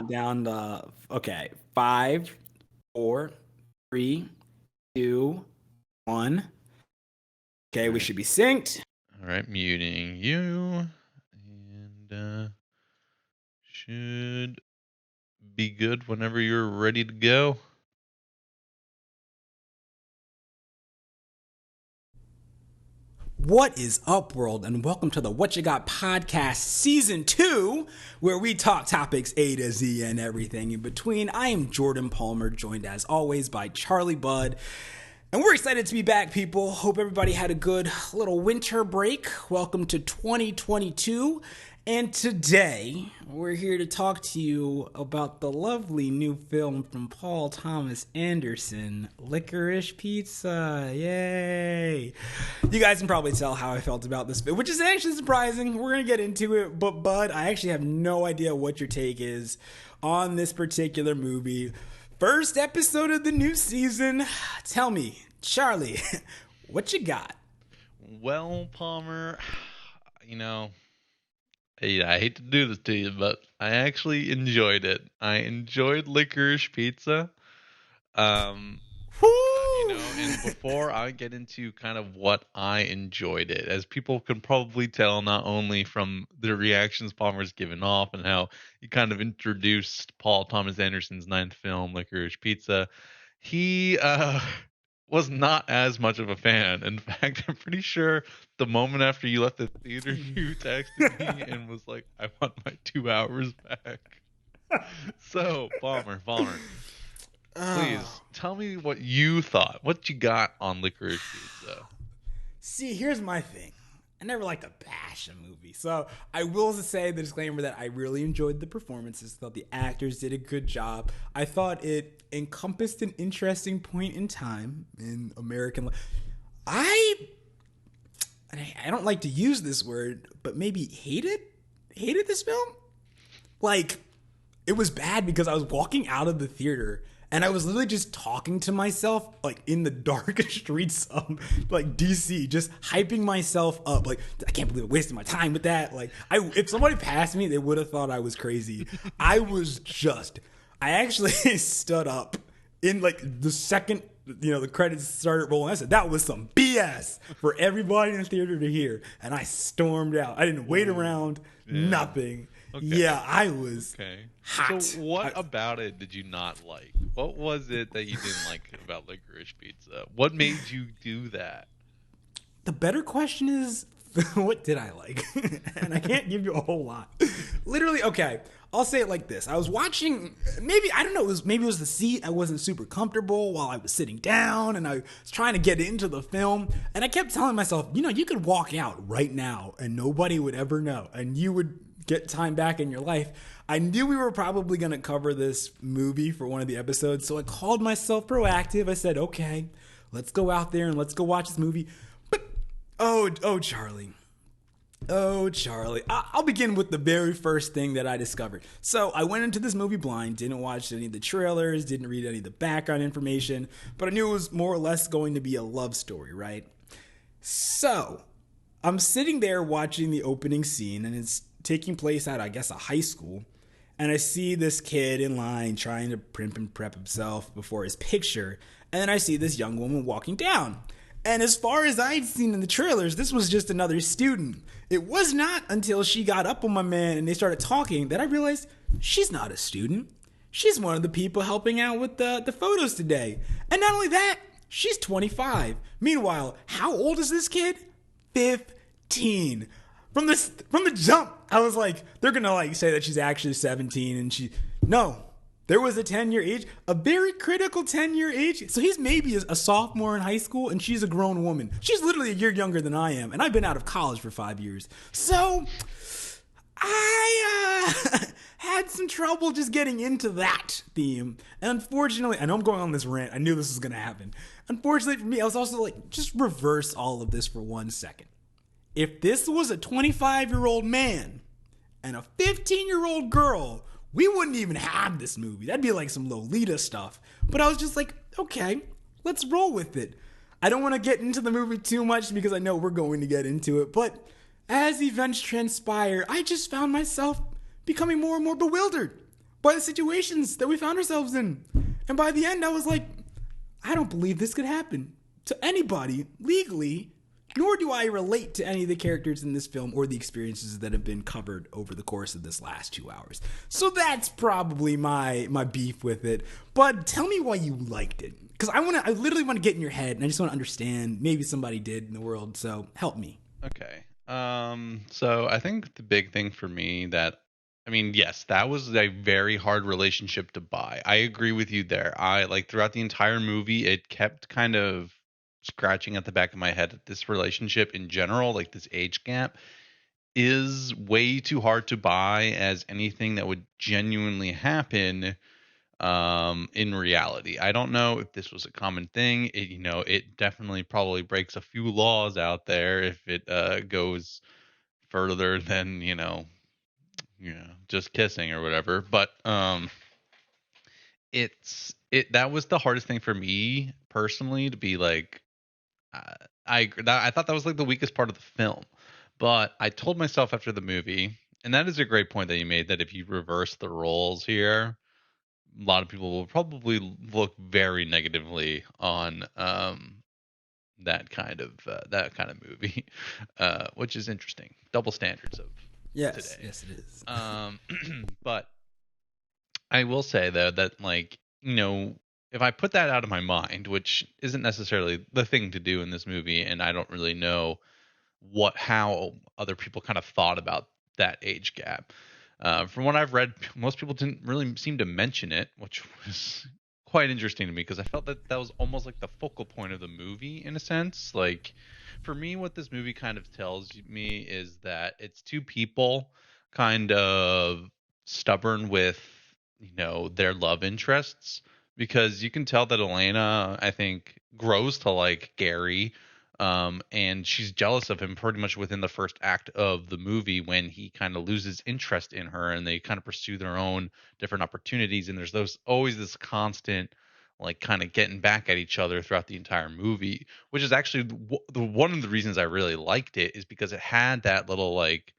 count down the. Okay, five, four, three, two, one. Okay, All we right. should be synced. All right, muting you. And should be good whenever you're ready to go. What is up, world, and welcome to the Whatcha Got Podcast Season 2, where we talk topics A to Z and everything in between. I am Jordan Palmer, joined as always by Charlie Budd. And we're excited to be back, people. Hope everybody had a good little winter break. Welcome to 2022. And today, we're here to talk to you about the lovely new film from Paul Thomas Anderson, Licorice Pizza. Yay! You guys can probably tell how I felt about this film, which is actually surprising. We're going to get into it. But, Bud, I actually have no idea what your take is on this particular movie. First episode of the new season. Tell me, Charlie, what you got? Well, Palmer, I hate to do this to you, but I actually enjoyed it. I enjoyed Licorice Pizza. And before I get into kind of what I enjoyed it, as people can probably tell, not only from the reactions Palmer's given off and how he kind of introduced Paul Thomas Anderson's ninth film, Licorice Pizza, he was not as much of a fan. In fact, I'm pretty sure the moment after you left the theater, you texted me and was like, I want my 2 hours back. So, Palmer, please tell me what you thought. What you got on Licorice Pizza? See, here's my thing. I never like to bash a movie. So I will say the disclaimer that I really enjoyed the performances. Thought the actors did a good job. I thought it encompassed an interesting point in time in American life. I don't like to use this word, but maybe hated this film. Like, it was bad because I was walking out of the theater and I was literally just talking to myself, like, in the dark streets of, like, DC, just hyping myself up. Like, I can't believe I wasted my time with that. Like, if somebody passed me, they would have thought I was crazy. I actually stood up in, like, the second, the credits started rolling. I said, that was some BS for everybody in the theater to hear. And I stormed out. I didn't wait around, nothing. Okay. Yeah, I was hot. So what about it did you not like? What was it that you didn't like about Licorice Pizza? What made you do that? The better question is, what did I like? And I can't give you a whole lot. Literally, okay, I'll say it like this. I was watching, maybe it was the seat. I wasn't super comfortable while I was sitting down, and I was trying to get into the film. And I kept telling myself, you could walk out right now, and nobody would ever know, and you would get time back in your life. I knew we were probably going to cover this movie for one of the episodes, so I called myself proactive. I said, okay, let's go out there and let's go watch this movie. But, Charlie. I'll begin with the very first thing that I discovered. So I went into this movie blind, didn't watch any of the trailers, didn't read any of the background information, but I knew it was more or less going to be a love story, right? So I'm sitting there watching the opening scene, and it's taking place at, I guess, a high school. And I see this kid in line trying to primp and prep himself before his picture. And then I see this young woman walking down. And as far as I'd seen in the trailers, this was just another student. It was not until she got up on my man and they started talking that I realized she's not a student. She's one of the people helping out with the photos today. And not only that, she's 25. Meanwhile, how old is this kid? 15. From the jump, I was like, they're going to say that she's actually 17 and no, there was a 10-year age, a very critical 10-year age. So he's maybe a sophomore in high school and she's a grown woman. She's literally a year younger than I am. And I've been out of college for 5 years. So I had some trouble just getting into that theme. And unfortunately, I know I'm going on this rant. I knew this was going to happen. Unfortunately for me, I was also like, just reverse all of this for 1 second. If this was a 25-year-old man and a 15-year-old girl, we wouldn't even have this movie. That'd be like some Lolita stuff. But I was just like, okay, let's roll with it. I don't want to get into the movie too much because I know we're going to get into it. But as events transpire, I just found myself becoming more and more bewildered. by the situations that we found ourselves in. And by the end, I was like, I don't believe this could happen to anybody legally, nor do I relate to any of the characters in this film or the experiences that have been covered over the course of this last 2 hours. So that's probably my beef with it. But tell me why you liked it. Because I literally want to get in your head, and I just want to understand. Maybe somebody did in the world, so help me. Okay. So I think the big thing for me yes, that was a very hard relationship to buy. I agree with you there. I like throughout the entire movie, it kept kind of scratching at the back of my head that this relationship in general, like this age gap, is way too hard to buy as anything that would genuinely happen in reality. I don't know if this was a common thing. It definitely probably breaks a few laws out there if it goes further than just kissing or whatever. But that was the hardest thing for me personally to be like. I thought that was like the weakest part of the film, but I told myself after the movie, and that is a great point that you made, that if you reverse the roles here, a lot of people will probably look very negatively on that kind of movie, which is interesting. Double standards of Yes, today. yes, it is. But I will say though that if I put that out of my mind, which isn't necessarily the thing to do in this movie, and I don't really know how other people kind of thought about that age gap. From what I've read, most people didn't really seem to mention it, which was quite interesting to me because I felt that that was almost like the focal point of the movie in a sense. Like for me, what this movie kind of tells me is that it's two people kind of stubborn with their love interests, because you can tell that Elena, I think, grows to like Gary, and she's jealous of him pretty much within the first act of the movie when he kind of loses interest in her and they kind of pursue their own different opportunities. And there's always this constant like kind of getting back at each other throughout the entire movie, which is actually one of the reasons I really liked it, is because it had that little like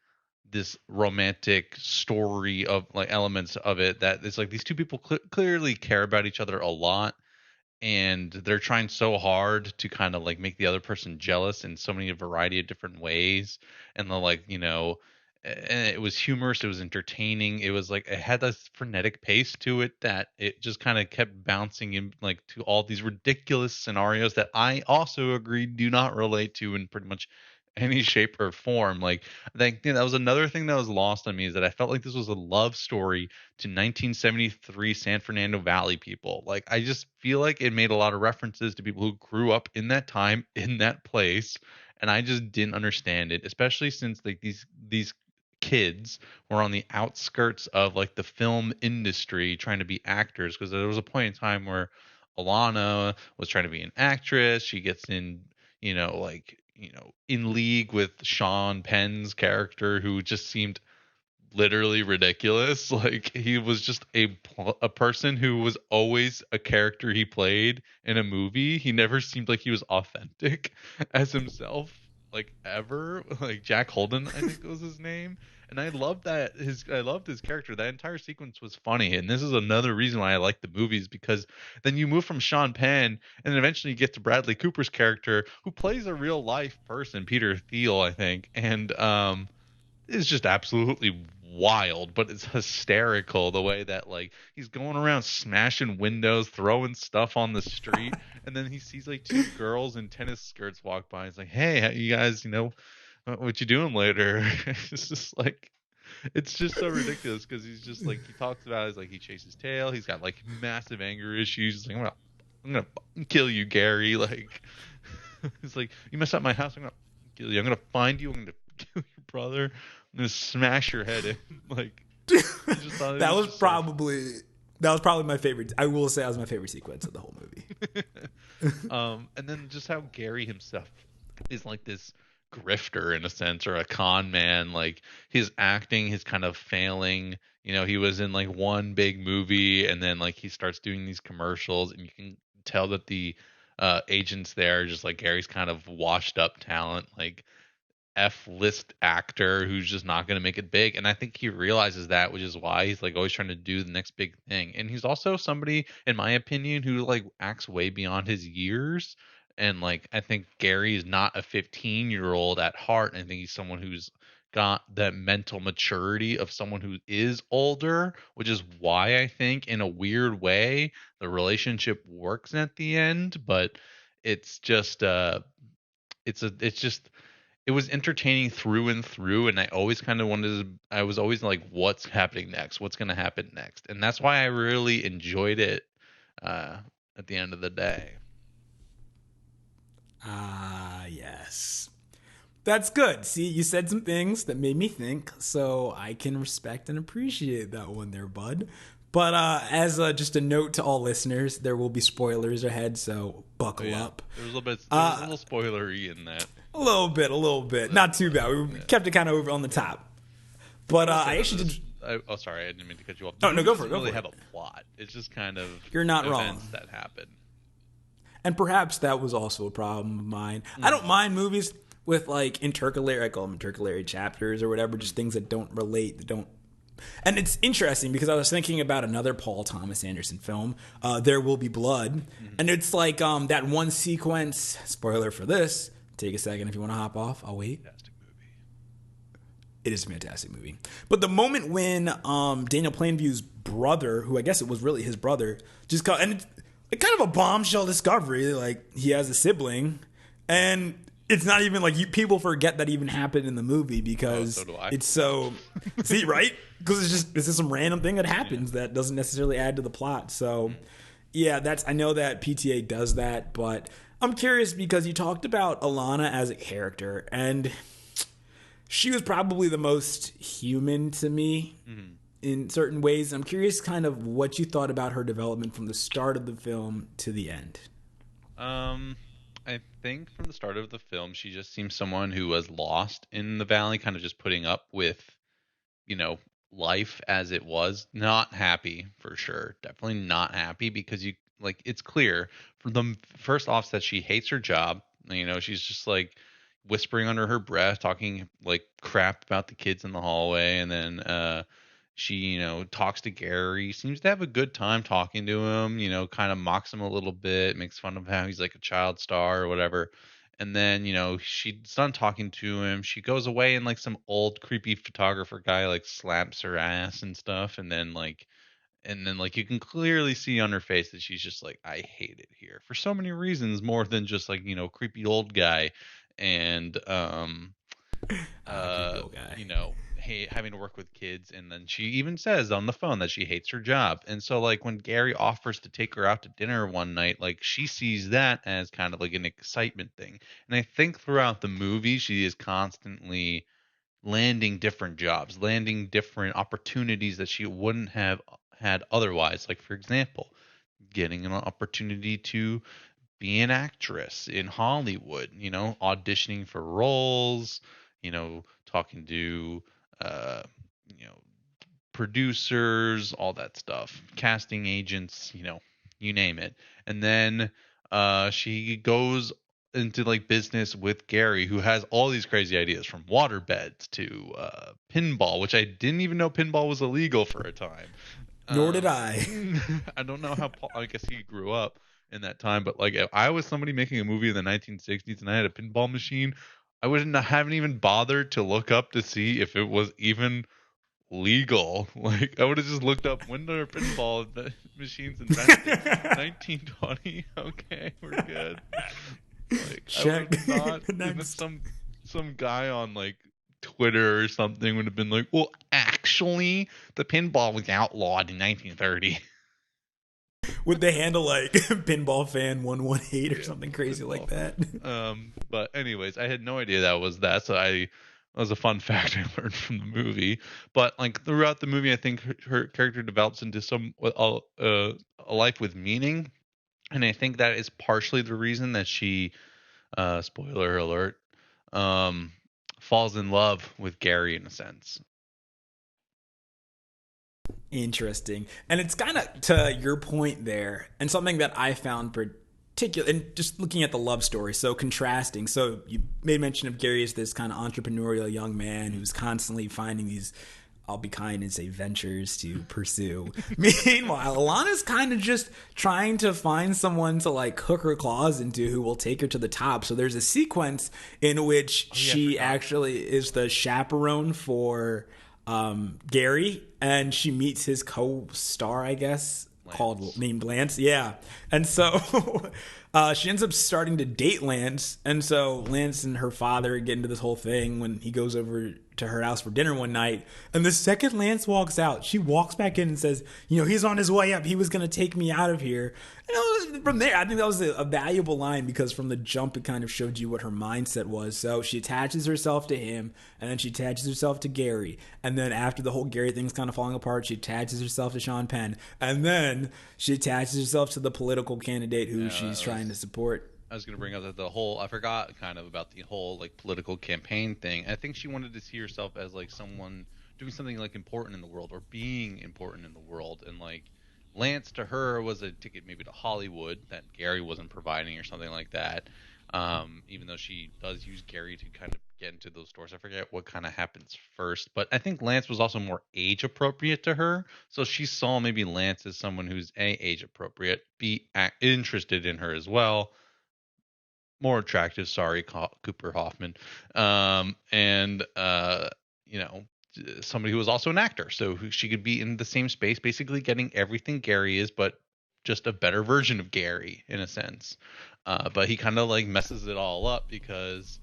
this romantic story of like elements of it, that it's like these two people clearly care about each other a lot, and they're trying so hard to kind of like make the other person jealous in so many variety of different ways. And the like and it was humorous, it was entertaining, it was like it had this frenetic pace to it that it just kind of kept bouncing in like to all these ridiculous scenarios that I also agree do not relate to in pretty much any shape or form. Like I think that was another thing that was lost on me, is that I felt like this was a love story to 1973 San Fernando Valley people. Like I just feel like it made a lot of references to people who grew up in that time in that place, and I just didn't understand it, especially since like these kids were on the outskirts of like the film industry trying to be actors, because there was a point in time where Alana was trying to be an actress. She gets in, in league with Sean Penn's character, who just seemed literally ridiculous. Like he was just a person who was always a character he played in a movie. He never seemed like he was authentic as himself, like ever. Like Jack Holden, I think was his name. And I loved his character. That entire sequence was funny. And this is another reason why I like the movies, because then you move from Sean Penn and then eventually you get to Bradley Cooper's character, who plays a real life person, Peter Thiel, I think. And it's just absolutely wild, but it's hysterical the way that like he's going around smashing windows, throwing stuff on the street, and then he sees like two girls in tennis skirts walk by. He's like, "Hey, how you guys, what you doing later?" It's just like it's just so ridiculous, because he's just like he talks about it as like he chases tail. He's got like massive anger issues. He's like, I'm gonna kill you, Gary. Like it's like, you mess up my house, I'm gonna kill you. I'm gonna find you. I'm gonna kill your brother. I'm gonna smash your head in. Like, I just thought that was just probably my favorite. I will say that was my favorite sequence of the whole movie. And then just how Gary himself is like this grifter in a sense, or a con man. Like his acting is kind of failing. He was in like one big movie, and then like he starts doing these commercials, and you can tell that the agents there are just like Gary's kind of washed up talent. Like F-list actor who's just not going to make it big. And I think he realizes that, which is why he's like always trying to do the next big thing. And he's also somebody, in my opinion, who like acts way beyond his years. And like, I think Gary is not a 15-year-old at heart. I think he's someone who's got that mental maturity of someone who is older, which is why I think in a weird way the relationship works at the end. But it's just it's just it was entertaining through and through, and I always kind of wanted to, I was always like, what's happening next, what's going to happen next, and that's why I really enjoyed it uh at the end of the day. Yes. That's good. See, you said some things that made me think, so I can respect and appreciate that one there, bud. But as just a note to all listeners, there will be spoilers ahead, so buckle up. There's a little spoilery in that. A little bit. Not too bad. We kept it kind of over on the top. But I actually did. Oh, sorry, I didn't mean to cut you off. No, go for it. Doesn't really have a plot. It's just kind of You're not wrong. events that happen. And perhaps that was also a problem of mine. I don't mind movies with like intercalary, I call them intercalary chapters or whatever, just things that don't relate, that don't. And it's interesting because I was thinking about another Paul Thomas Anderson film, There Will Be Blood. And it's like that one sequence, spoiler for this, take a second if you want to hop off, I'll wait. Fantastic movie. It is a fantastic movie. But the moment when Daniel Plainview's brother, who I guess it was really his brother, just got, and it's kind of a bombshell discovery, like he has a sibling, and it's not even like people forget that even happened in the movie because so do I. It's so see, right? Because it's just some random thing that happens that doesn't necessarily add to the plot. So yeah, I know that PTA does that, but I'm curious because you talked about Alana as a character, and she was probably the most human to me in certain ways. I'm curious kind of what you thought about her development from the start of the film to the end. I think from the start of the film, she just seems someone who was lost in the valley, kind of just putting up with, life as it was. Not happy for sure. Definitely not happy because it's clear from the first off that she hates her job. She's just like whispering under her breath, talking like crap about the kids in the hallway, and then she talks to Gary, seems to have a good time talking to him, kind of mocks him a little bit, makes fun of how he's like a child star or whatever. And then she's done talking to him, she goes away, and like some old creepy photographer guy like slaps her ass and stuff, and then you can clearly see on her face that she's just like, I hate it here for so many reasons, more than just like creepy old guy. And having to work with kids. And then she even says on the phone that she hates her job. And so like when Gary offers to take her out to dinner one night, like she sees that as kind of like an excitement thing. And I think throughout the movie she is constantly landing different jobs, landing different opportunities that she wouldn't have had otherwise. Like for example, getting an opportunity to be an actress in Hollywood, auditioning for roles, talking to producers, all that stuff, casting agents, you name it. And then she goes into like business with Gary, who has all these crazy ideas, from water beds to pinball, which I didn't even know pinball was illegal for a time. Nor did I. I don't know how Paul, I guess he grew up in that time, but like if I was somebody making a movie in the 1960s and I had a pinball machine, I haven't even bothered to look up to see if it was even legal. Like I would have just looked up when are pinball machines invented. 1920. Okay, we're good. Like check. I would have thought even some guy on like Twitter or something would have been like, well, actually, the pinball was outlawed in 1930. Would they handle like Pinball Fan 118 or something crazy like that? But anyways, I had no idea that was that, so that was a fun fact I learned from the movie. But like throughout the movie, I think her character develops into a life with meaning, and I think that is partially the reason that she, spoiler alert, falls in love with Gary in a sense. Interesting. And it's kind of to your point there, and something that I found particular, and just looking at the love story, so contrasting. So you made mention of Gary as this kind of entrepreneurial young man who's constantly finding these, I'll be kind and say, ventures to pursue. Meanwhile, Alana's kind of just trying to find someone to like hook her claws into who will take her to the top. So there's a sequence in which she actually is the chaperone for Gary, and she meets his co-star, I guess, named Lance. Yeah. And so she ends up starting to date Lance. And so Lance and her father get into this whole thing when he goes over to her house for dinner one night. And the second Lance walks out, she walks back in and says, he's on his way up. He was going to take me out of here. And from there, I think that was a valuable line, because from the jump, it kind of showed you what her mindset was. So she attaches herself to him, and then she attaches herself to Gary. And then after the whole Gary thing's kind of falling apart, she attaches herself to Sean Penn. And then she attaches herself to the political candidate who she's trying to support. I was going to bring up that I forgot kind of about the whole like political campaign thing. I think she wanted to see herself as like someone doing something like important in the world, or being important in the world. And like Lance to her was a ticket maybe to Hollywood that Gary wasn't providing, or something like that. Even though she does use Gary to kind of get into those stores. I forget what kind of happens first, but I think Lance was also more age appropriate to her. So she saw maybe Lance as someone who's age appropriate, interested in her as well. More attractive, sorry, Cooper Hoffman, and somebody who was also an actor, so she could be in the same space, basically getting everything Gary is, but just a better version of Gary in a sense. But he kind of like messes it all up, because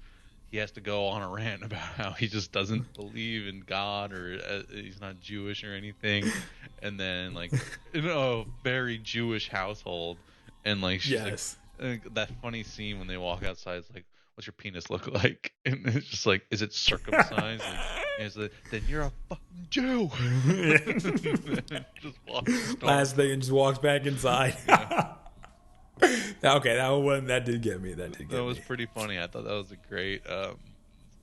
he has to go on a rant about how he just doesn't believe in God, or he's not Jewish or anything, and then like in a very Jewish household, and like she's like, that funny scene when they walk outside, it's like, what's your penis look like? And it's just like, is it circumcised? And it's like, then you're a fucking Jew. Just last thing, and just walks back inside. Yeah. Okay, that did get me. That was pretty funny. I thought that was a great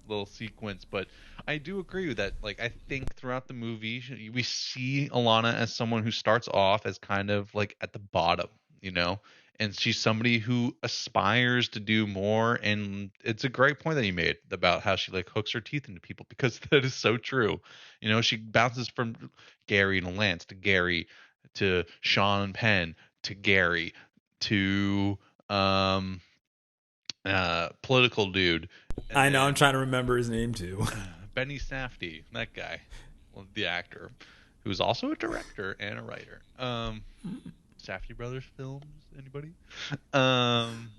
little sequence. But I do agree with that. Like, I think throughout the movie, we see Alana as someone who starts off as kind of like at the bottom, and she's somebody who aspires to do more. And it's a great point that you made about how she like hooks her teeth into people, because that is so true. She bounces from Gary to Lance to Gary to Sean Penn to Gary to political dude. I know, I'm trying to remember his name too. Benny Safdie, that guy, the actor, who's also a director and a writer. Safdie Brothers films, anybody? And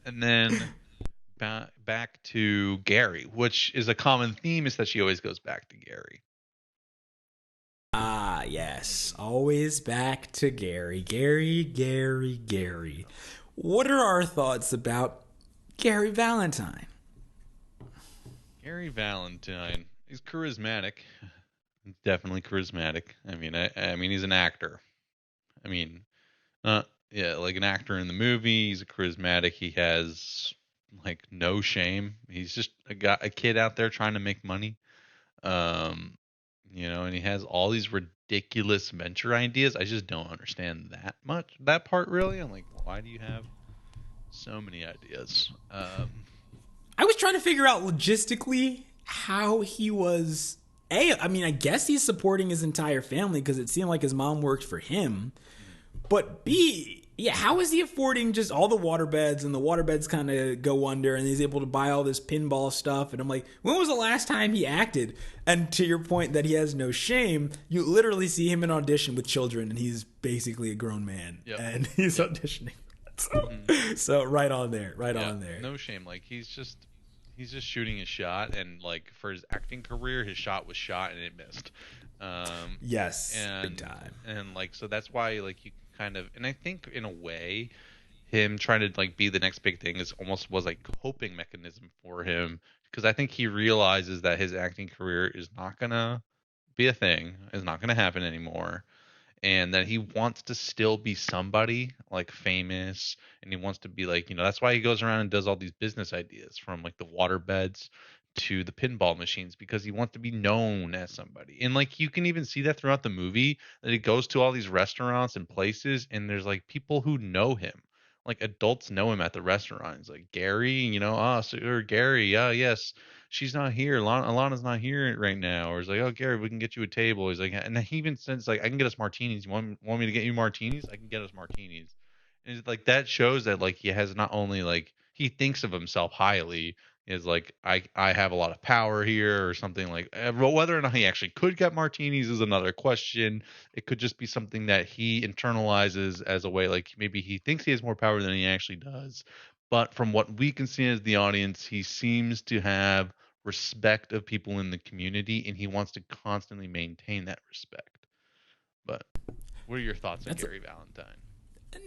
then back to Gary, which is a common theme, is that she always goes back to Gary. Ah, yes. Always back to Gary. Gary. What are our thoughts about Gary Valentine? Gary Valentine. He's charismatic. Definitely charismatic. I mean, he's an actor. Like an actor in the movie. He's a charismatic. He has like no shame. He's just a kid out there trying to make money. And he has all these ridiculous venture ideas. I just don't understand that part really. I'm like, why do you have so many ideas? I was trying to figure out logistically how he was. I guess he's supporting his entire family, because it seemed like his mom worked for him. But B, how is he affording just all the waterbeds, and the waterbeds kind of go under, and he's able to buy all this pinball stuff? And I'm like, when was the last time he acted? And to your point that he has no shame, you literally see him in audition with children, and he's basically a grown man. Yep. And he's auditioning. So right on there. No shame. Like he's just shooting his shot, and like for his acting career, his shot was shot and it missed. Yes, big time. And like, so that's why like you kind of, and I think in a way, him trying to like be the next big thing was like coping mechanism for him, because I think he realizes that his acting career is not gonna be a thing, is not gonna happen anymore, and that he wants to still be somebody like famous, and he wants to be like, that's why he goes around and does all these business ideas, from like the water beds to the pinball machines, because he wants to be known as somebody. And like you can even see that throughout the movie, that he goes to all these restaurants and places, and there's like people who know him, like adults know him at the restaurant. He's like, Gary, Sir Gary, yes, she's not here. Alana's not here right now. Or he's like, oh, Gary, we can get you a table. He's like, and he even says like, I can get us martinis. You want me to get you martinis? I can get us martinis. And it's like that shows that like he has not only like he thinks of himself highly, is like I have a lot of power here or something like well, whether or not he actually could get martinis is another question. It could just be something that he internalizes as a way like maybe he thinks he has more power than he actually does. But from what we can see as the audience, he seems to have respect of people in the community and he wants to constantly maintain that respect. But what are your thoughts on Gary Valentine?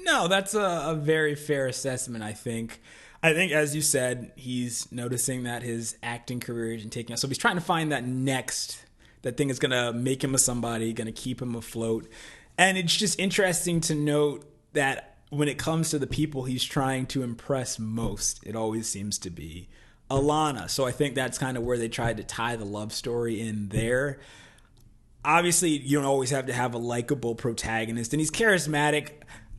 No, that's a very fair assessment, I think. I think, as you said, he's noticing that his acting career isn't taking off. So he's trying to find that thing is going to make him a somebody, going to keep him afloat. And it's just interesting to note that when it comes to the people he's trying to impress most, it always seems to be Alana. So I think that's kind of where they tried to tie the love story in there. Obviously, you don't always have to have a likable protagonist, and he's charismatic.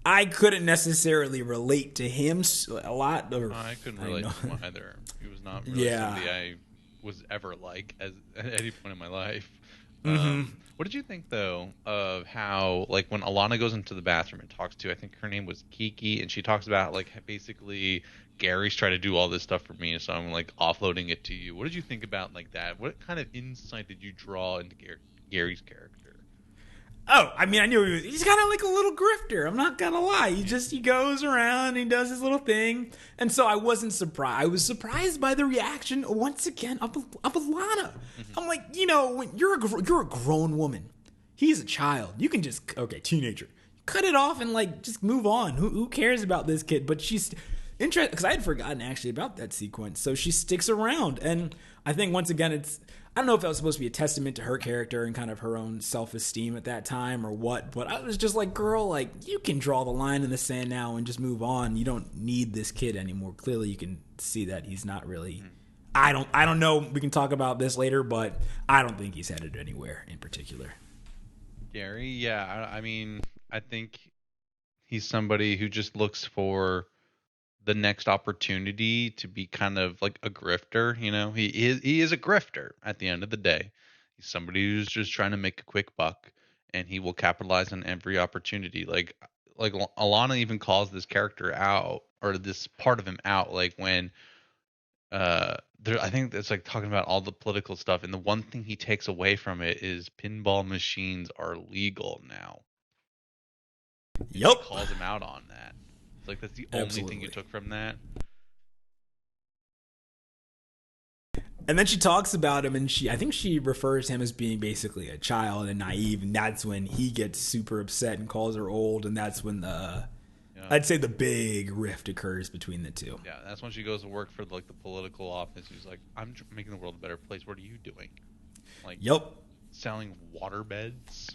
I couldn't necessarily relate to him a lot. I couldn't relate to him either. He was not really somebody I was ever like at any point in my life. What did you think, though, of how, like, when Alana goes into the bathroom and talks to, I think her name was Kiki, and she talks about, like, basically Gary's trying to do all this stuff for me, so I'm, like, offloading it to you. What did you think about, like, that? What kind of insight did you draw into Gary's character? Oh, I mean, I knew he's kind of like a little grifter. I'm not gonna lie. He goes around, he does his little thing, and so I wasn't surprised. I was surprised by the reaction once again of Alana. I'm like, when you're a grown woman, he's a child. You can just teenager, cut it off and like just move on. Who cares about this kid? But she's interested because I had forgotten actually about that sequence. So she sticks around, and I think once again I don't know if that was supposed to be a testament to her character and kind of her own self-esteem at that time or what, but I was just like, girl, like, you can draw the line in the sand now and just move on. You don't need this kid anymore. Clearly you can see that he's not really, I don't know. We can talk about this later, but I don't think he's headed anywhere in particular. Gary, yeah, I mean, I think he's somebody who just looks for the next opportunity to be kind of like a grifter. He is a grifter at the end of the day. He's somebody who's just trying to make a quick buck, and he will capitalize on every opportunity. Like Alana even calls this character out, or this part of him out, like when I think it's like talking about all the political stuff, and the one thing he takes away from it is pinball machines are legal now. Yep. He calls him out on that. Like that's the only thing you took from that. And then she talks about him, and I think she refers to him as being basically a child and naive, and that's when he gets super upset and calls her old, and that's when I'd say the big rift occurs between the two. Yeah, that's when she goes to work for like the political office. She's like, I'm making the world a better place. What are you doing? Like, selling water beds.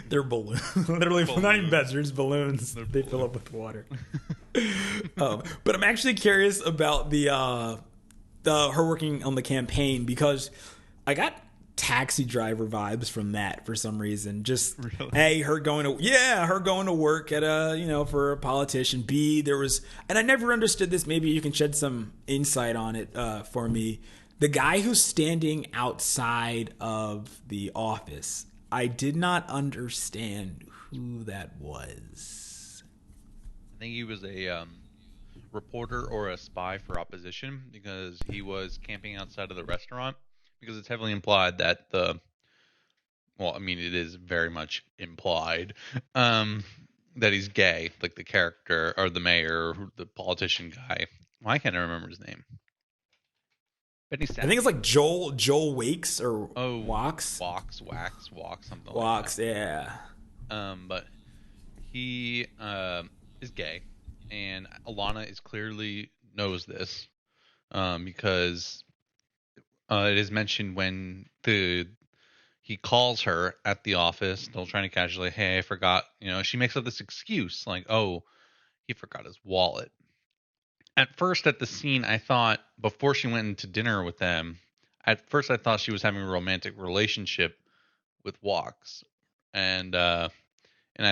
They're balloons. Literally, not even beds. They're just balloons. They fill up with water. But I'm actually curious about the her working on the campaign because I got Taxi Driver vibes from that for some reason. Just really? Her going to work at for a politician. B, there was, and I never understood this. Maybe you can shed some insight on it for me. The guy who's standing outside of the office. I did not understand who that was. I think he was a reporter or a spy for opposition because he was camping outside of the restaurant because it's heavily implied that it is very much implied that he's gay, like the character or the mayor, the politician guy. Well, I can't remember his name. I think it's like Joel Wakes or Wax. Wax, something Wax, like that. Yeah. But he is gay, and Alana clearly knows this because it is mentioned when he calls her at the office, still trying to casually, hey, I forgot. She makes up this excuse like, oh, he forgot his wallet. At first, at the scene, I thought, before she went into dinner with them, at first I thought she was having a romantic relationship with Wax. And I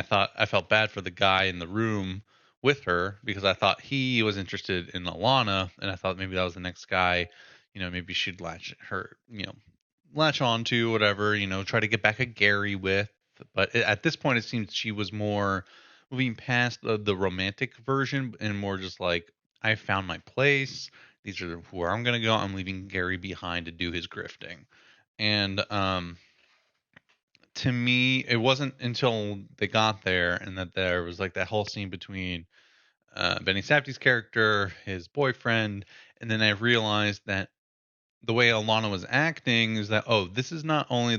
thought I felt bad for the guy in the room with her because I thought he was interested in Alana, and I thought maybe that was the next guy, maybe she'd latch on to whatever, try to get back at Gary with. But at this point, it seems she was more moving past the romantic version and more just like, I found my place. These are where I'm gonna go. I'm leaving Gary behind to do his grifting. And to me, it wasn't until they got there and that there was like that whole scene between Benny Safdie's character, his boyfriend, and then I realized that the way Alana was acting is that, oh, this is not only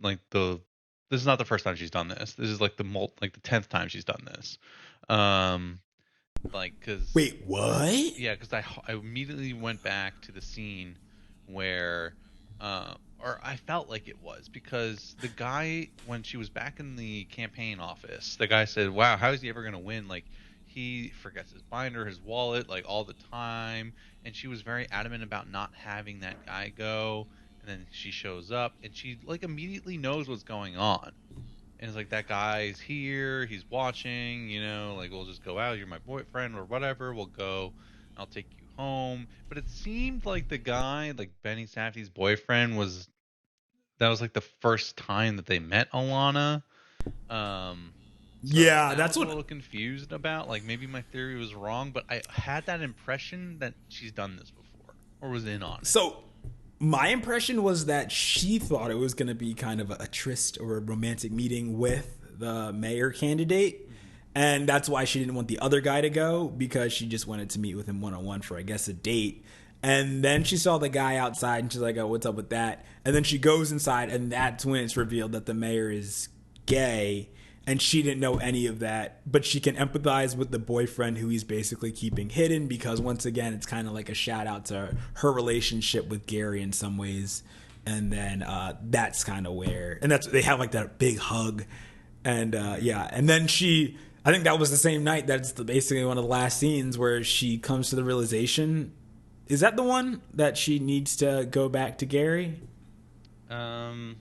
like the this is not the first time she's done this. This is like the 10th time she's done this. Um, like because Wait, what? yeah, because I immediately went back to the scene where, or I felt like it was because the guy, when she was back in the campaign office, the guy said, "Wow, how is he ever gonna win? Like, he forgets his binder, his wallet, like all the time." And she was very adamant about not having that guy go. And then she shows up, and she like immediately knows what's going on. And it's like, that guy's here, he's watching, like, we'll just go out, you're my boyfriend or whatever, we'll go, I'll take you home. But it seemed like the guy, like Benny Safdie's boyfriend, that was like the first time that they met Alana. So Yeah, that I that's was a what. little confused about. Like, maybe my theory was wrong, but I had that impression that she's done this before or was in on it. So my impression was that she thought it was going to be kind of a tryst or a romantic meeting with the mayor candidate. And that's why she didn't want the other guy to go, because she just wanted to meet with him one on one for, I guess, a date. And then she saw the guy outside and she's like, oh, what's up with that? And then she goes inside, and that's when it's revealed that the mayor is gay. And she didn't know any of that, but she can empathize with the boyfriend who he's basically keeping hidden, because once again, it's kind of like a shout out to her relationship with Gary in some ways. And then that's kind of where, and that's, they have like that big hug. And yeah, and then I think that was the same night, that's basically one of the last scenes where she comes to the realization. Is that the one that she needs to go back to Gary? Um,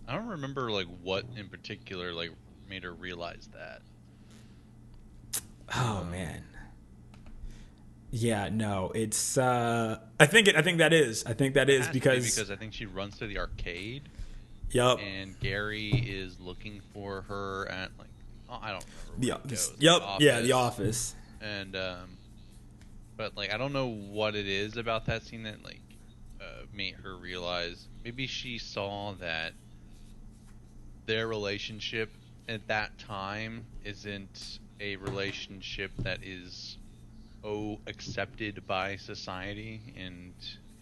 I don't remember like what in particular like made her realize that. Oh Um, man. Yeah, no, it's I think that it is has to be because because I think she runs to the arcade yep. and Gary is looking for her at like, oh, I don't remember where he goes, the Yep, yeah, the office. office. And but like I don't know what it is about that scene that like made her realize. Maybe she saw that their relationship at that time isn't a relationship that is accepted by society, and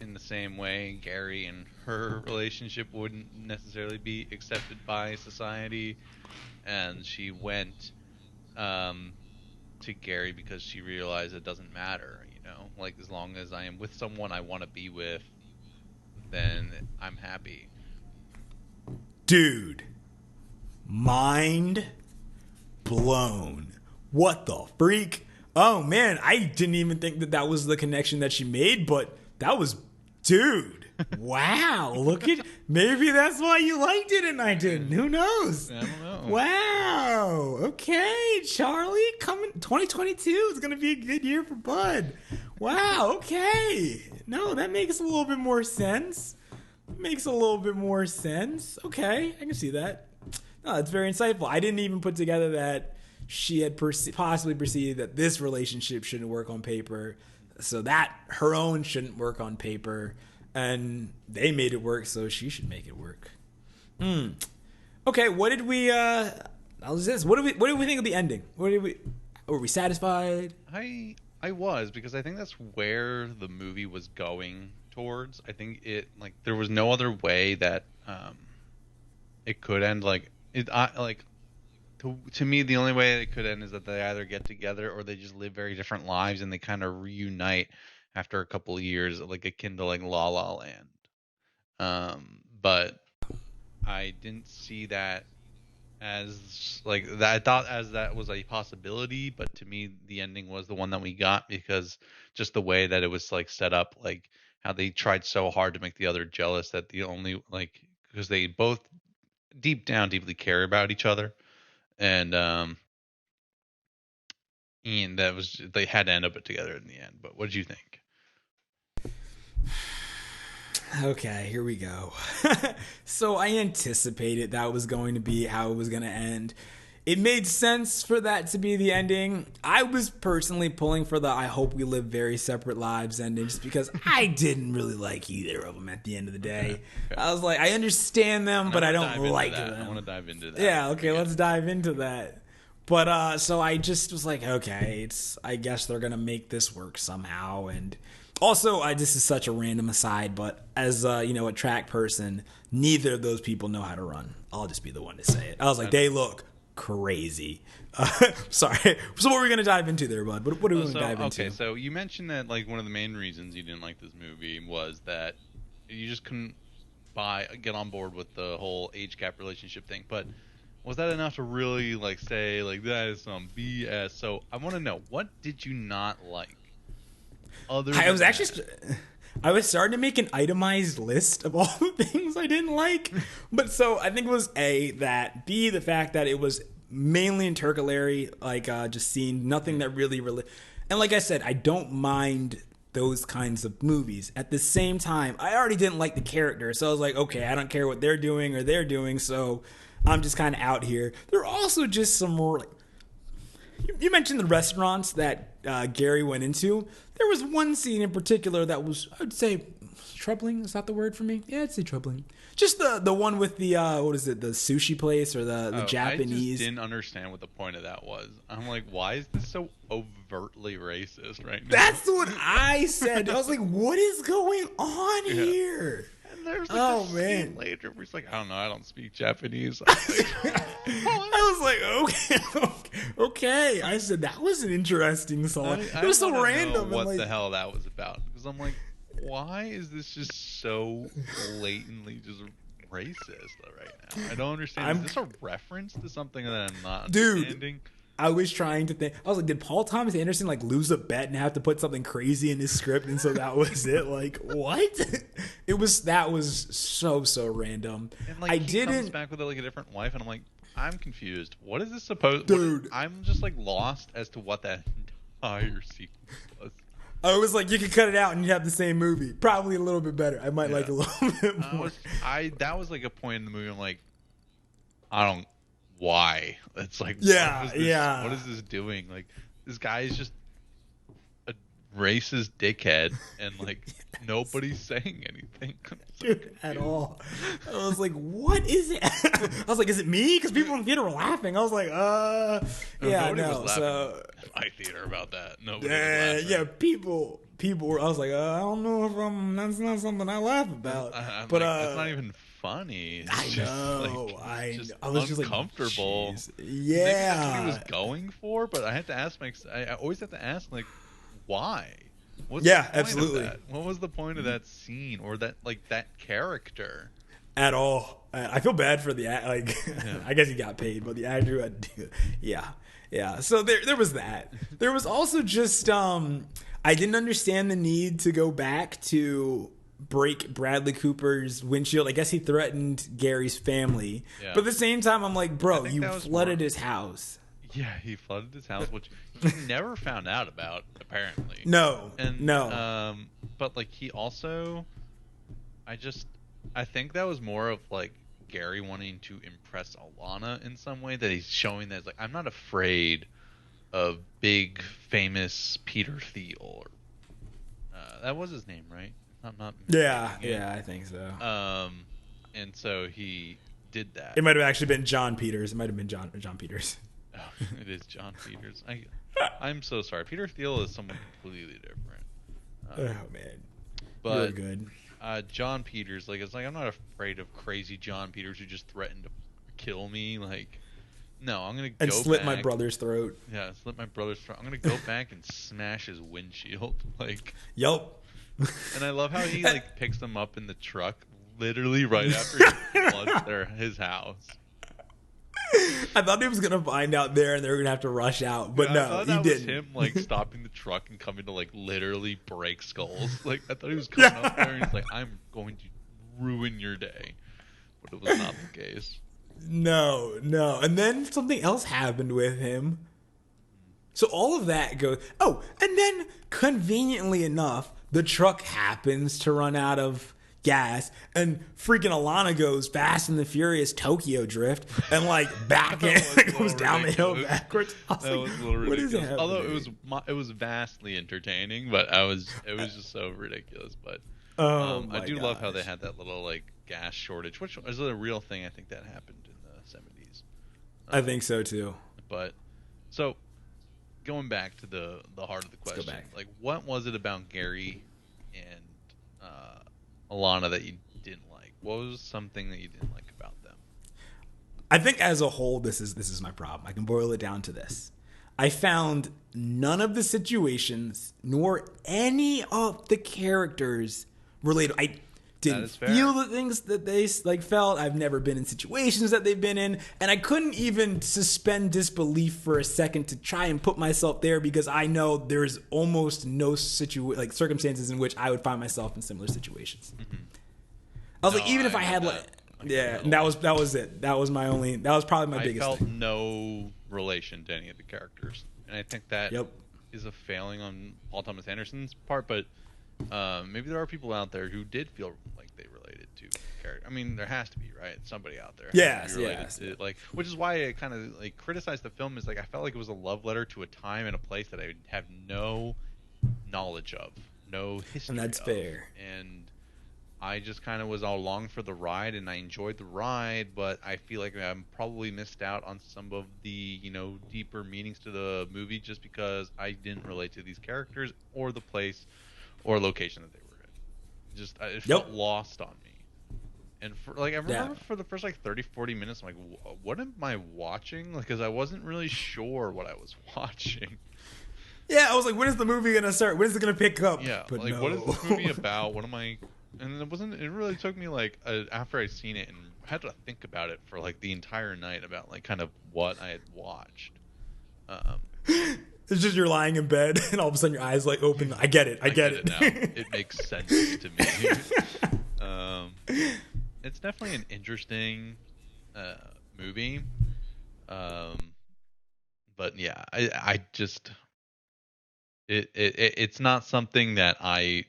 in the same way Gary and her relationship wouldn't necessarily be accepted by society. And she went um to Gary because she realized it doesn't matter, like as long as I am with someone I want to be with, then I'm happy. Dude, mind blown. What the freak? Oh man, I didn't even think that that was the connection that she made, but that was, dude. Wow, look at, maybe that's why you liked it and I didn't. Who knows? I don't know. Wow. Okay, Charlie, coming 2022 is going to be a good year for Bud. Wow, okay. No, that makes a little bit more sense. Makes a little bit more sense. Okay, I can see that. No, that's very insightful. I didn't even put together that she had possibly perceived that this relationship shouldn't work on paper, so that her own shouldn't work on paper, and they made it work, so she should make it work. Okay, what did we? How's this? What did we think of the ending? What did we? Were we satisfied? I was, because I think that's where the movie was going towards. I think it, like, there was no other way that it could end. Like to me, the only way it could end is that they either get together or they just live very different lives and they kind of reunite after a couple of years, like akin to like La La Land. But I didn't see that as like that. I thought as that was a possibility, but to me, the ending was the one that we got, because just the way that it was like set up, like how they tried so hard to make the other jealous, that the only like, because they both deep down deeply care about each other. And and they had to end up together in the end. But what did you think? Okay, here we go. So I anticipated that was going to be how it was going to end. It made sense for that to be the ending. I was personally pulling for the I hope we live very separate lives ending just because I didn't really like either of them at the end of the day. Okay. I was like, I understand them, but I don't like them. I want to dive into that. Yeah, okay, let's dive into that. But so I just was like, okay, I guess they're going to make this work somehow. And also, this is such a random aside, but as a track person, neither of those people know how to run. I'll just be the one to say it. I was like, they look crazy. Sorry. So what were we going to dive into there, bud? What are we going to dive into? Okay, so you mentioned that like one of the main reasons you didn't like this movie was that you just couldn't get on board with the whole age gap relationship thing. But was that enough to really like say like that is some BS? So I want to know, what did you not like? I was starting to make an itemized list of all the things I didn't like. But so I think it was A, that, B, the fact that it was mainly intercalary, like just seeing nothing that really. And like I said, I don't mind those kinds of movies. At the same time, I already didn't like the character. So I was like, okay, I don't care what they're doing. So I'm just kind of out here. There are also just some more. You mentioned the restaurants that Gary went into. There was one scene in particular that was, I would say, troubling. Is that the word for me? Yeah, I'd say troubling. Just the one with the, the sushi place or the Japanese. I just didn't understand what the point of that was. I'm like, why is this so overtly racist right now? That's what I said. I was like, what is going on here? And there's like scene later where he's like, I don't know, I don't speak Japanese. I was like, okay. I said, that was an interesting song. It was so random. What the hell that was about? Because I'm like, why is this just so blatantly just racist right now? I don't understand. Is this a reference to something that I'm not understanding? I was trying to think. I was like, did Paul Thomas Anderson like lose a bet and have to put something crazy in his script, and so that was it? Like, what? That was so random. And like, he comes back with like a different wife, and I'm like, I'm confused. What is this supposed? Dude, I'm just like lost as to what that entire sequence was. I was like, you could cut it out and you have the same movie, probably a little bit better. I might like a little bit more. That was like a point in the movie. I'm like, I don't. Why? It's like, what is this doing? Like, this guy is just a racist dickhead, and like nobody's saying anything. Dude, at all. I was like, what is it? I was like, is it me? Because people in the theater were laughing. I was like, nobody was laughing in my theater about that. Nobody was laughing. Yeah, people were. I was like, I don't know if that's not something I laugh about. But like, it's not even funny. It's I was uncomfortable. Just like, yeah, that's what he was going for. But I had to ask I always have to ask, like, why? What's the point absolutely. Of that? What was the point of that scene or that character? At all. I feel bad for the I guess he got paid, but the actor had yeah. So there was that. There was also just I didn't understand the need to go back to break Bradley Cooper's windshield. I guess he threatened Gary's family. Yeah. But at the same time, I'm like, bro, you flooded his house. Yeah, he flooded his house, which he never found out about, apparently. No. But like he also, I think that was more of like Gary wanting to impress Alana in some way, that he's showing that it's like, I'm not afraid of big famous Peter Thiel. That was his name, right? I'm not. Yeah, I think so. And so he did that. It might have actually been John Peters. It might have been John Peters. Oh, it is John Peters. I'm so sorry. Peter Thiel is someone completely different. Oh man, but you're good. John Peters, like, it's like, I'm not afraid of crazy John Peters who just threatened to kill me. Like, no, I'm gonna go slit back. my brother's throat. Yeah, slit my brother's throat. I'm gonna go back and smash his windshield. Like, yup. And I love how he like picks them up in the truck, literally right after he floods his house. I thought he was gonna find out there, and they were gonna have to rush out, but no, he didn't. Was him like stopping the truck and coming to like literally break skulls. Like, I thought he was coming up there and he's like, I'm going to ruin your day, but it was not the case. No, and then something else happened with him. So all of that goes. Oh, and then conveniently enough, the truck happens to run out of gas, and freaking Alana goes Fast and the Furious Tokyo Drift, and like back in, goes down the hill backwards. That was a little ridiculous. Although it was vastly entertaining, but it was just so ridiculous. But I do love how they had that little like gas shortage, which is a real thing. I think that happened in the 70s. I think so too. But so going back to the heart of the question, like what was it about Gary and Alana that you didn't like? What was something that you didn't like about them? I think as a whole, this is my problem. I can boil it down to this. I found none of the situations nor any of the characters related. I didn't feel the things that they like felt. I've never been in situations that they've been in, and I couldn't even suspend disbelief for a second to try and put myself there, because I know there's almost no circumstances in which I would find myself in similar situations. Mm-hmm. I was like, even if I had and that was it. That was probably my biggest thing. I felt no relation to any of the characters, and I think that is a failing on Paul Thomas Anderson's part, but maybe there are people out there who did feel like they related to character. I mean, there has to be, right? Somebody out there. Yes. To, like, which is why I kind of like criticized the film. Is like I felt like it was a love letter to a time and a place that I have no knowledge of, no history. And that's fair. And I just kind of was all along for the ride, and I enjoyed the ride, but I feel like I'm probably missed out on some of the, deeper meanings to the movie just because I didn't relate to these characters or the place or location that they were in. It felt lost on me. And I remember for the first 30-40 minutes, I'm like, what am I watching? Because I wasn't really sure what I was watching. Yeah, I was like, when is the movie gonna start? When is it gonna pick up? Yeah, but what is this movie about? What am I? And it really took me after I'd seen it and had to think about it for the entire night about kind of what I had watched. It's just you're lying in bed and all of a sudden your eyes open. I get it. I get it now. It makes sense to me. It's definitely an interesting movie. But yeah, I just it's not something that I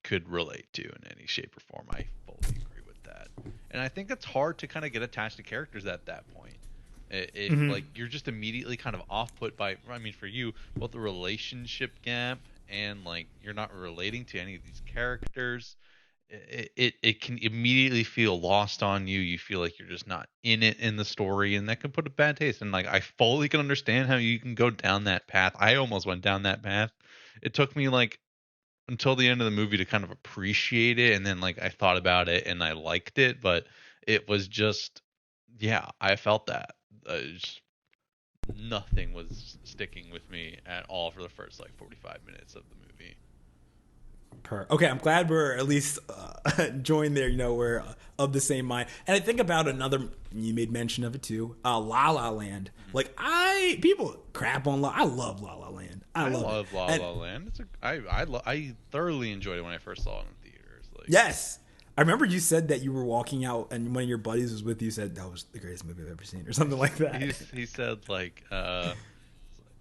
could relate to in any shape or form. I fully agree with that. And I think it's hard to kind of get attached to characters at that point. You're just immediately kind of off-put by, for you, both the relationship gap and you're not relating to any of these characters. It can immediately feel lost on you. You feel like you're just not in it in the story, and that can put a bad taste. And I fully can understand how you can go down that path. I almost went down that path. It took me until the end of the movie to kind of appreciate it, and then I thought about it and I liked it, but it was just I felt that. Nothing was sticking with me at all for the first 45 minutes of the movie. Okay, I'm glad we're at least joined there. We're of the same mind. And I think about another. You made mention of it too. La La Land. Mm-hmm. People crap on I love La La Land. I love La La Land. I thoroughly enjoyed it when I first saw it in theaters. Yes. I remember you said that you were walking out and one of your buddies was with you, said that was the greatest movie I've ever seen or something like that. He said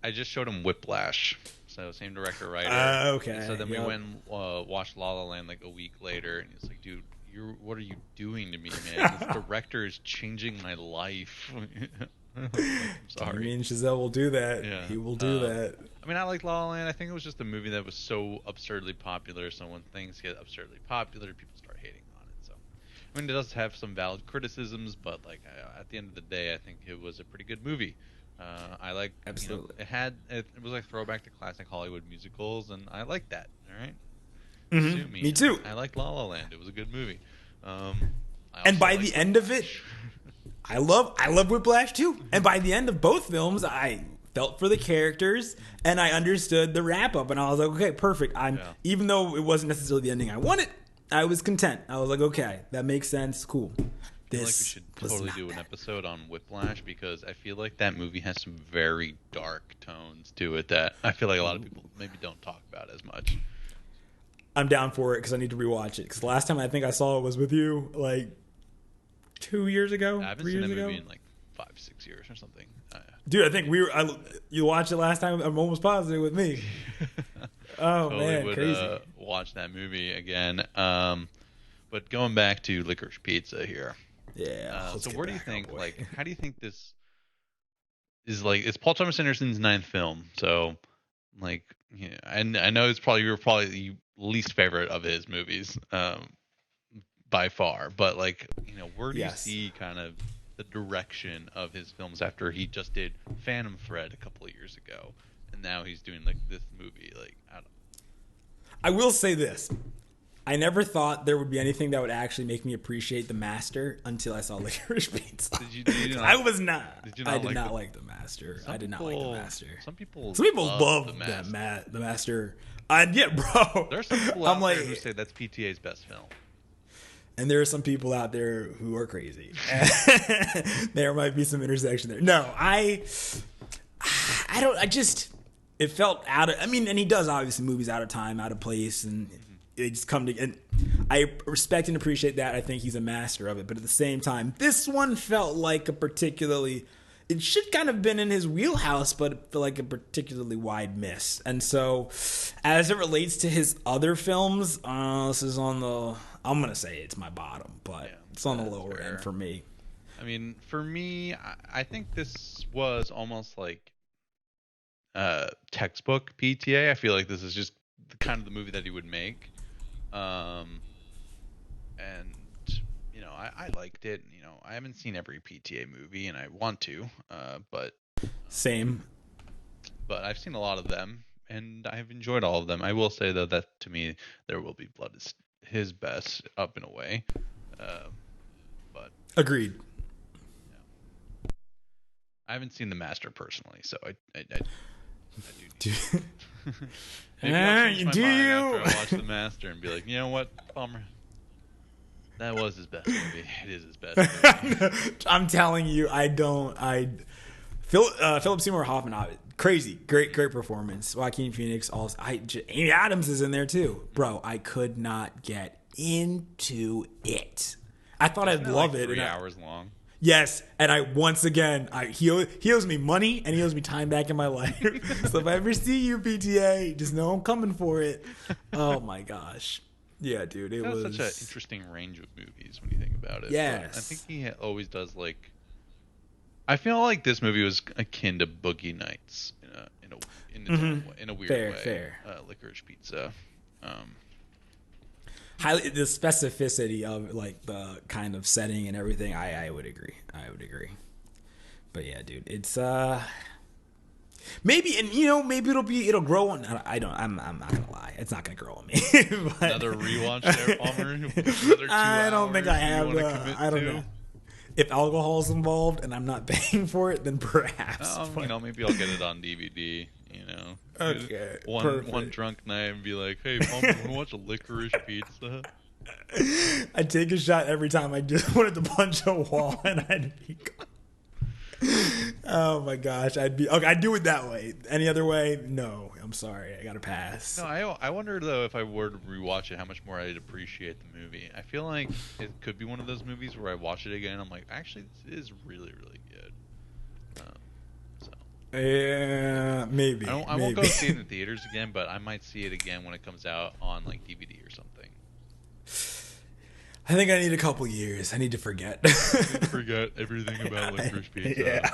I just showed him Whiplash, so same director, writer. Okay. So then we went and watched La La Land a week later, and he's like, dude, what are you doing to me, man? This director is changing my life. I'm sorry. Chazelle will do that. Yeah. He will do that. I like La La Land. I think it was just a movie that was so absurdly popular, so when things get absurdly popular, people start hating on it. So, it does have some valid criticisms, but at the end of the day, I think it was a pretty good movie. I absolutely. It was a throwback to classic Hollywood musicals, and I like that. All right. Mm-hmm. Me too. I like La La Land. It was a good movie. And by the end of it, I love Whiplash too. And by the end of both films, I felt for the characters and I understood the wrap up, and I was like, okay, perfect. Even though it wasn't necessarily the ending I wanted, I was content. I was like, okay, that makes sense. Cool. I feel like we should totally do an episode on Whiplash, because I feel like that movie has some very dark tones to it that I feel like a lot of people maybe don't talk about as much. I'm down for it because I need to rewatch it. Because the last time I think I saw it was with you, 2 years ago. I haven't seen that movie in 5-6 years or something. Dude, I think you watched it last time. I'm almost positive with me. Oh Totally man, would, crazy. Watch that movie again. But going back to Licorice Pizza here. Yeah. So where do you think, like, how do you think this is, like, it's Paul Thomas Anderson's ninth film, so, like, yeah, and I know it's probably the least favorite of his movies, by far, but, like, where do you see kind of the direction of his films after he just did Phantom Thread a couple of years ago, and now he's doing, like, this movie? Like, I don't know. I will say this. I never thought there would be anything that would actually make me appreciate The Master until I saw Licorice Pizza. Did you I was not. I did like not like The Master. I did not like The Master. Some people love The Master. The Master. Yeah, bro. There are some people out there who say that's PTA's best film. And there are some people out there who are crazy. There might be some intersection there. No, I don't. It felt out of. I mean, and he does obviously movies out of time, out of place, and they just come to. And I respect and appreciate that. I think he's a master of it. But at the same time, this one felt like a particularly. It should kind of been in his wheelhouse, but it felt like a particularly wide miss. And so, as it relates to his other films, this is on the. I'm gonna say it's my bottom, but it's on the lower end for me. I mean, for me, I think this was almost like textbook PTA. I feel like this is just kind of the movie that he would make, and I liked it. I haven't seen every PTA movie, and I want to, but same. But I've seen a lot of them, and I've enjoyed all of them. I will say though that to me, There Will Be Blood is his best up and away, but agreed. I haven't seen The Master personally, so I do. Maybe I'll change my mind after I watch The Master and be like, you know what, Palmer, that was his best movie. It is his best movie. I'm telling you, Philip Seymour Hoffman, crazy, great performance. Joaquin Phoenix, Amy Adams is in there too, bro. I could not get into it. I thought I'd love it. 3 hours long. Yes, and he owes me money and he owes me time back in my life. So if I ever see you, PTA, just know I'm coming for it. Oh my gosh. Yeah, dude, it was such an interesting range of movies when you think about it. Yes. But I think he always does, like, I feel like this movie was akin to Boogie Nights in a weird way. Fair. Licorice Pizza. The specificity of, like, the kind of setting and everything, I would agree. But yeah, dude, it's maybe, and maybe it'll grow on. I'm not gonna lie, it's not gonna grow on me. But, another rewatch there, Palmer. I don't think I have. I don't know. If alcohol's involved and I'm not paying for it, then perhaps. Maybe I'll get it on DVD. Okay. One drunk night and be like, "Hey, Palmer, want to watch a Licorice Pizza?" I'd take a shot every time I just wanted to punch a wall, and I'd be. Oh my gosh, I'd do it that way. Any other way? No, I'm sorry, I gotta pass. No, I wonder though, if I were to rewatch it, how much more I'd appreciate the movie. I feel like it could be one of those movies where I watch it again and I'm like, actually, this is really, really good. Yeah, maybe. I won't go see it in theaters again, but I might see it again when it comes out on, like, DVD or something. I think I need a couple years. I need to forget. Forget everything about Licorice Pizza. Yeah.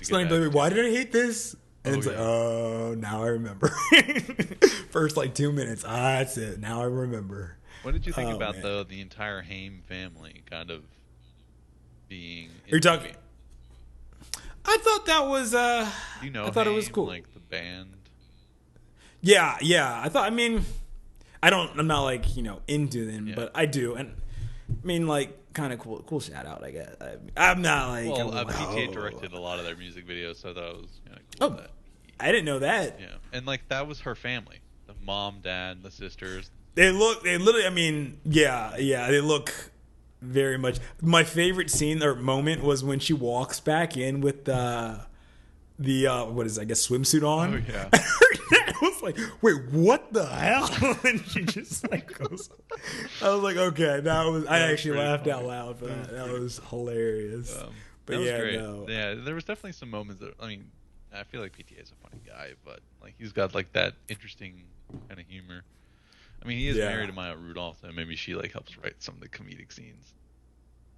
It's like, why did I hate this? And it's like, oh, now I remember. First, 2 minutes. That's it. Now I remember. What did you think about, though, the entire Haim family kind of being... You're talking... I thought that was, I thought Haim, it was cool. Like, the band? Yeah. I'm not, into them, but I do. And, I mean, kind of cool shout out, I guess. I'm not, PTA directed a lot of their music videos, so I thought it was kind of cool. I didn't know that. Yeah. And, that was her family. The mom, dad, the sisters. They literally, they look very much. My favorite scene or moment was when she walks back in with the what is it, I guess swimsuit on. Oh yeah. I was like, wait, what the hell? And she just goes. I was like, okay, that was. I actually laughed out loud for that. That was hilarious. But That was yeah, great. no. Yeah, there was definitely some moments that, I mean, I feel like PTA is a funny guy, but like he's got like that interesting kind of humor. I mean, he is married to Maya Rudolph, so maybe she like helps write some of the comedic scenes.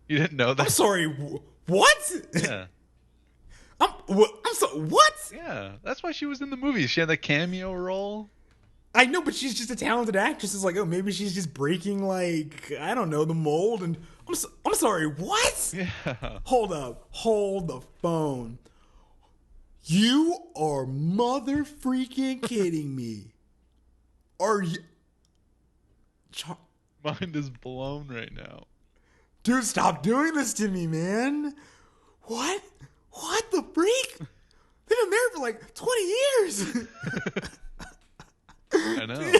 You didn't know that? I'm sorry. What? Yeah. I'm sorry. What? Yeah, that's why she was in the movie. She had that cameo role. I know, but she's just a talented actress. It's like, oh, maybe she's just breaking, like, I don't know, the mold. And I'm sorry, what? Yeah. Hold up. Hold the phone. You are mother freaking kidding me. Are you? Mind is blown right now. Dude, stop doing this to me, man. What? What the freak? They've been married for like 20 years. I know.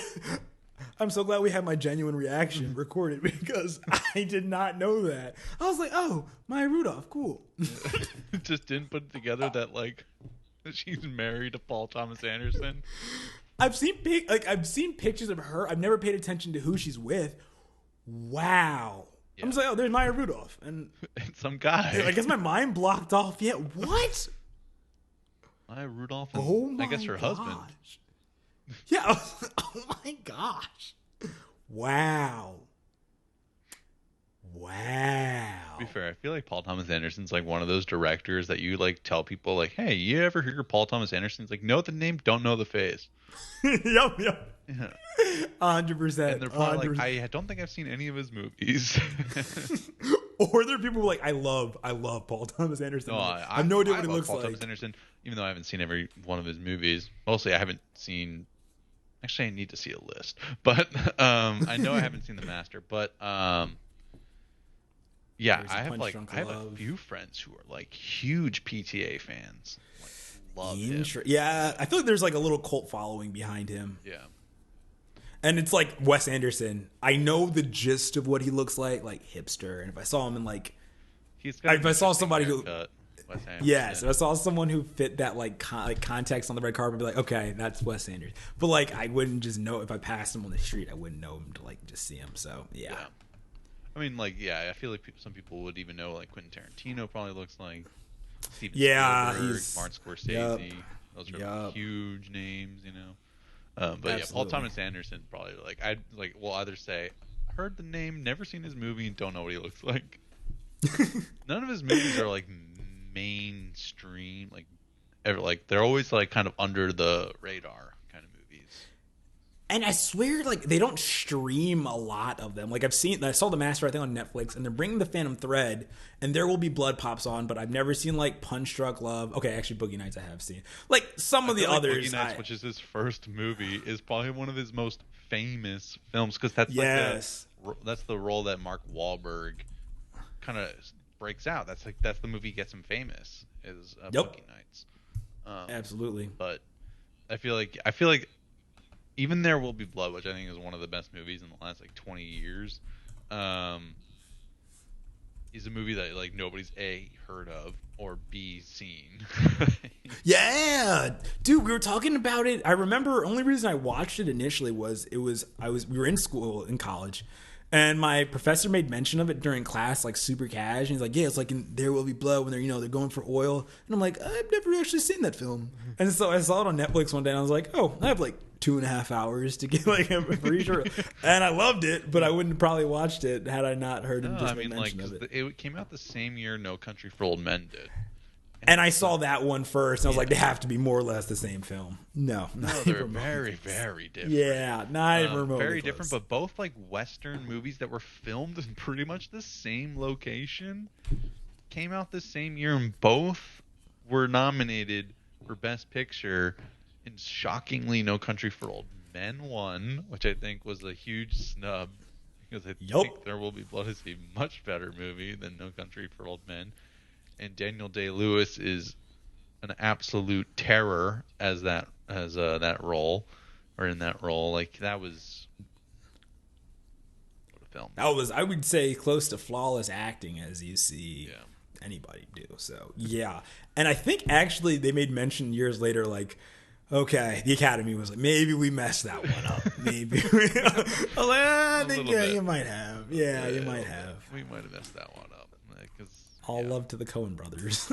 I'm so glad we had my genuine reaction recorded because I did not know that. I was like, oh, Maya Rudolph, cool. Just didn't put it together that like she's married to Paul Thomas Anderson. I've seen pictures of her. I've never paid attention to who she's with. Wow. Yeah. I'm just like, oh, there's Maya Rudolph. And some guy. I guess my mind blocked off. Yeah, what? Maya Rudolph and oh my I guess her husband. Yeah. Oh my gosh. Wow. To be fair, I feel like Paul Thomas Anderson's like one of those directors that you like tell people like, hey, you ever hear Paul Thomas Anderson? It's like, know the name, don't know the face. Yep. Yeah. 100%. And they're probably like, I don't think I've seen any of his movies. Or there are people who are like, I love Paul Thomas Anderson. No, I have no idea what he looks Paul like. Thomas Anderson, even though I haven't seen every one of his movies. Mostly I haven't seen. Actually, I need to see a list. But I know I haven't seen The Master. But yeah, I have a few friends who are like huge PTA fans. Like, love him. Yeah, I feel like there's like a little cult following behind him. Yeah. And it's like Wes Anderson. I know the gist of what he looks like hipster. And if I saw him in like, if I saw somebody who, yes, if I saw someone who fit that like context on the red carpet, I'd be like, okay, that's Wes Anderson. But like, I wouldn't just know if I passed him on the street. I wouldn't know him to like just see him. So yeah. I mean, like, yeah, I feel like some people would even know like Quentin Tarantino probably looks like. Steven Spielberg, Martin Scorsese. Those are huge names, you know. But absolutely. Yeah, Paul Thomas Anderson probably will either say, heard the name, never seen his movie, and don't know what he looks like. None of his movies are like mainstream, like ever. Like they're always like kind of under the radar kind of movies. And I swear, like they don't stream a lot of them. Like I saw The Master I think on Netflix, and they're bringing The Phantom Thread, and There Will Be Blood pops on, but I've never seen like Punch Drunk Love. Okay, actually Boogie Nights I have seen. Like some of the others. Boogie Nights, which is his first movie, is probably one of his most famous films because that's that's the role that Mark Wahlberg kind of breaks out. That's the movie that gets him famous. Is Boogie Nights. Absolutely. But I feel like. Even There Will Be Blood, which I think is one of the best movies in the last like 20 years, is a movie that like nobody's A, heard of, or B, seen. Yeah, dude, we were talking about it. I remember only reason I watched it initially was we were in school in college, and my professor made mention of it during class, like super cash. And he's like, yeah, it's like in There Will Be Blood when they're going for oil. And I'm like, I've never actually seen that film. And so I saw it on Netflix one day, and I was like, oh, I have like 2.5 hours to get like a free short. And I loved it, but I wouldn't have probably watched it had I not heard him just make mention of it. It came out the same year No Country for Old Men did. And I saw that one first, and I was like, they have to be more or less the same film. No, they're very, very different. Yeah, not even remotely very close. Different, but both like Western movies that were filmed in pretty much the same location came out the same year, and both were nominated for Best Picture. And shockingly, No Country for Old Men won, which I think was a huge snub because I think There Will Be Blood is a much better movie than No Country for Old Men. And Daniel Day-Lewis is an absolute terror as that role, or in that role. Like that was what a film. That was, I would say, close to flawless acting as you see anybody do. So yeah, and I think actually they made mention years later, like, okay, the Academy was like, maybe we messed that one up. Maybe. I think you might have. Yeah, you might have. We might have messed that one up because All love to the Coen brothers.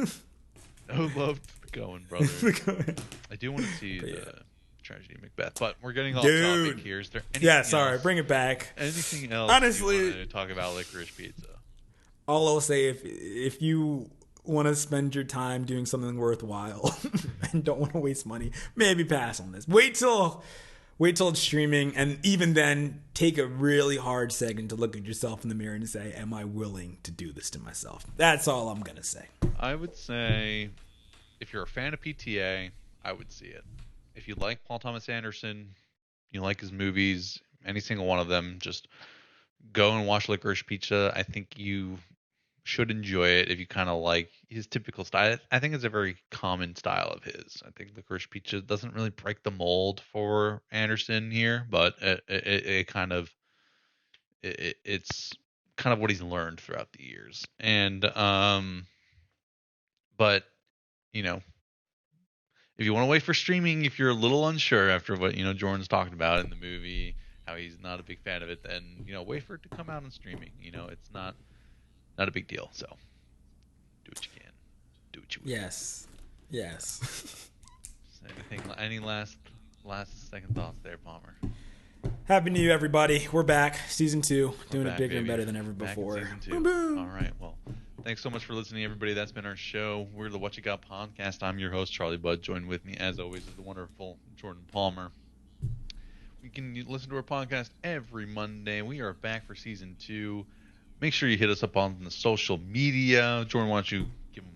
No love to the Coen brothers. I do want to see the Tragedy of Macbeth, but we're getting off topic here. Is there anything else? Bring it back. Anything else Honestly, you want to talk about Licorice Pizza? All I'll say, if you want to spend your time doing something worthwhile and don't want to waste money, maybe pass on this. Wait till it's streaming, and even then, take a really hard second to look at yourself in the mirror and say, am I willing to do this to myself? That's all I'm going to say. I would say, if you're a fan of PTA, I would see it. If you like Paul Thomas Anderson, you like his movies, any single one of them, just go and watch Licorice Pizza. I think you should enjoy it if you kind of like his typical style. I think it's a very common style of his. I think Licorice Pizza doesn't really break the mold for Anderson here, but it's kind of what he's learned throughout the years. And but you know, if you want to wait for streaming, if you're a little unsure after what Jordan's talked about in the movie, how he's not a big fan of it, then wait for it to come out on streaming. It's not a big deal. So do what you can, do what you will. Yes. Any last second thoughts there, Palmer? Happy New Year, everybody. We're back, season 2, doing it bigger and better than ever Back in before. season 2. Boom, boom. All right, well, thanks so much for listening, everybody. That's been our show. We're the Whatcha Got Podcast. I'm your host, Charlie Budd. Joined with me, as always, is the wonderful Jordan Palmer. You can listen to our podcast every Monday. We are back for season 2. Make sure you hit us up on the social media. Jordan, why don't you give them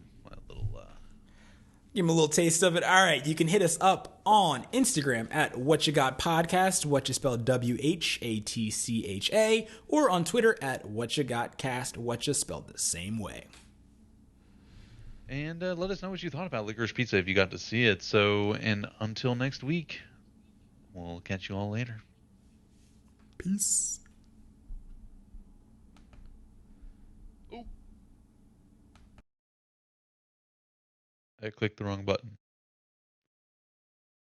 a little taste of it. All right, you can hit us up on Instagram at Whatcha Got Podcast, Whatcha spelled WHATCHA, or on Twitter at Whatcha Got Cast, Whatcha spelled the same way. And let us know what you thought about Licorice Pizza if you got to see it. So, and until next week, we'll catch you all later. Peace. I clicked the wrong button.